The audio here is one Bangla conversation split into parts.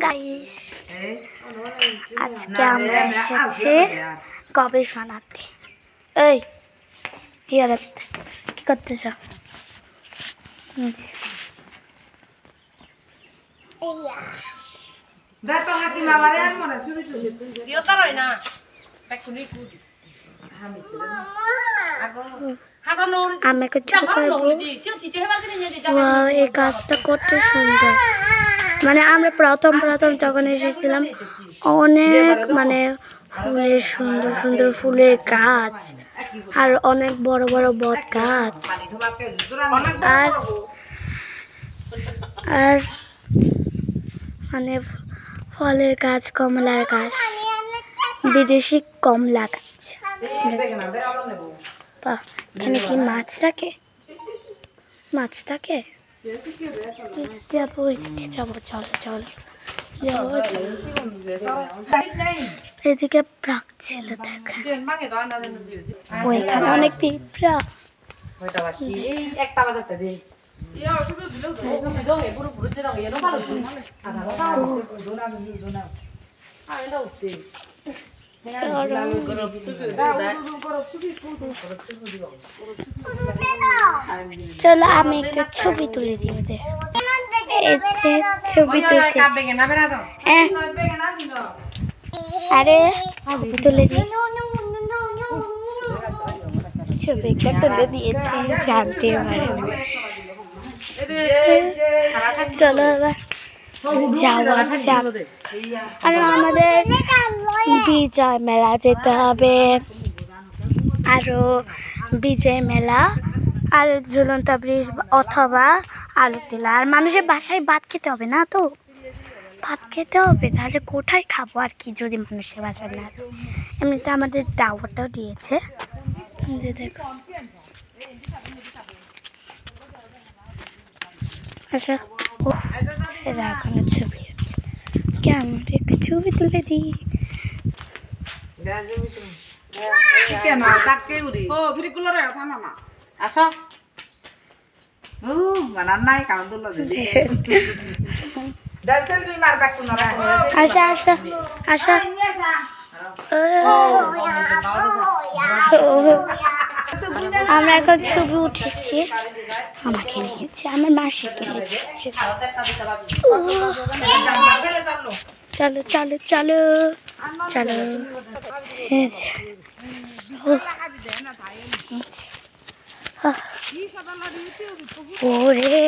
গাইস আজকে আমরা এসেছি গবেষণাতে। এই কি করতেছ? আমি এই কাজটা করতে সুন্দর। মানে আমরা প্রথম যখন এসেছিলাম অনেক মানে ফুলের সুন্দর সুন্দর ফুলের গাছ আর অনেক বড় বড় বট গাছ আর মানে ফলের গাছ, কমলার গাছ, বিদেশি কমলা গাছ। এখানে কি মাছ থাকে? যাবো চলো এদিকে প্রাক ছিল দেখেন, ওইখানে অনেক পিঁপড়া। চলো আমি একটা ছবি তুলে দিই ওদের। ছবি তুলতে আরে ছবি তুলে দিই, ছবিটা তুলে দিয়েছি জানতে পারে। চলো এবার যাওয়া যাক। আর আমাদের বিজয় মেলা যেতে হবে, আরো বিজয় মেলা আর ঝুলন্ত ব্রিজ অথবা আলুতিলা। আর মানুষের বাসায় ভাত খেতে হবে না, তো ভাত খেতে হবে, তাহলে কোথায় খাবো আর কি যদি মানুষের বাসায় না আছে। এমনিতে আমাদের দাওয়াটাও দিয়েছে। দেখো আচ্ছা, এখনো ছবি আছে, কেমন একটা ছবি তুলে দিই। আমরা এখন ছবি উঠেছি, আমাকে নিয়েছি, আমার মাসি তুলে দিয়েছে। চলো চলো চলো চলো, ওরে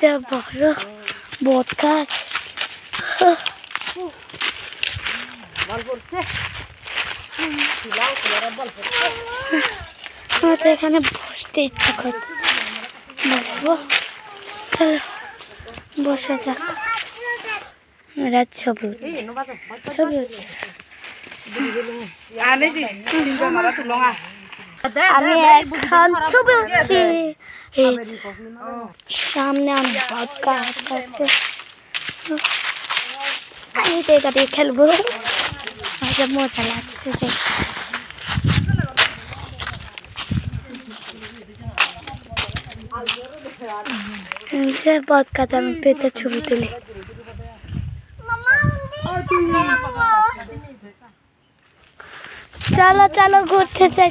যা বড় বট গাছ। আমার তো এখানে বসতে ইচ্ছা করতেছে, বসবো। চলো বসা যাক। এরা ছবি উঠছে। আমি এখন ছবি উঠছি। সামনে আমি বট গাছ আছে, আমি তো এটা দিয়ে খেলবো, আমার মজা লাগছে। বট গাছ, আমি তো এটা ছবি তুলি। চলো চলো ঘুরতে চাই,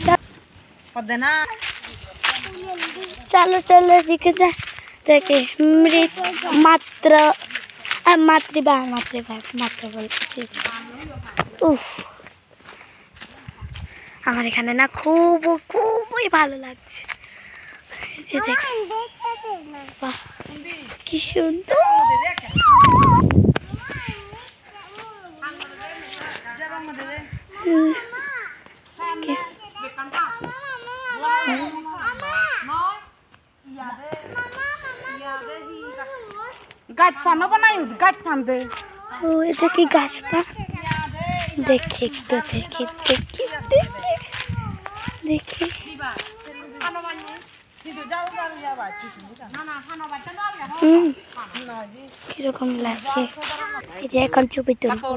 চলো চলো এদিকে যা। দেখে মাত্র বলছি। উফ, আমার এখানে না খুবই ভালো লাগছে। বাহ কি সুন্দর। গাছ পানো বানাই, গাছ পান দে। ও এটা কি গাছ পা? দেখি তো দেখি কিরকম লাগে। এই যে এখন ছবি তুলবো।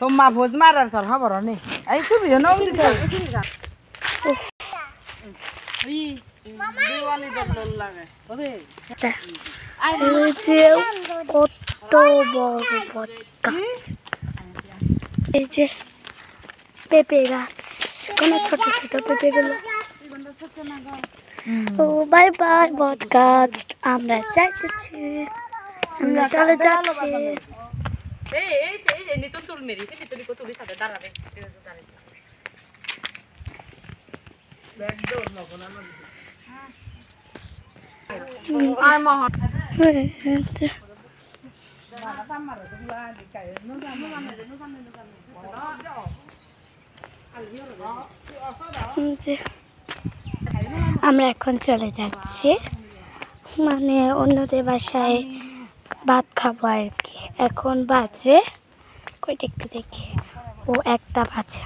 তোমা ভোজ মারার তোর খবর নেই। এই ছবি দেওয়ানি দল লাগে এই যে কত বড় বট গাছ, এই যে পেঁপে গাছ, কোনো ছোট ছোট পেঁপে গুলো। ও বাই বাই বট গাছ, আমরা যাইতেছি, আমরা চলে যাচ্ছি। আমরা এখন চলে যাচ্ছি, মানে অন্যদের বাসায় ভাত খাবো আর কি। এখন বাজে কয়টা একটু দেখি, ও 1টা বাজে।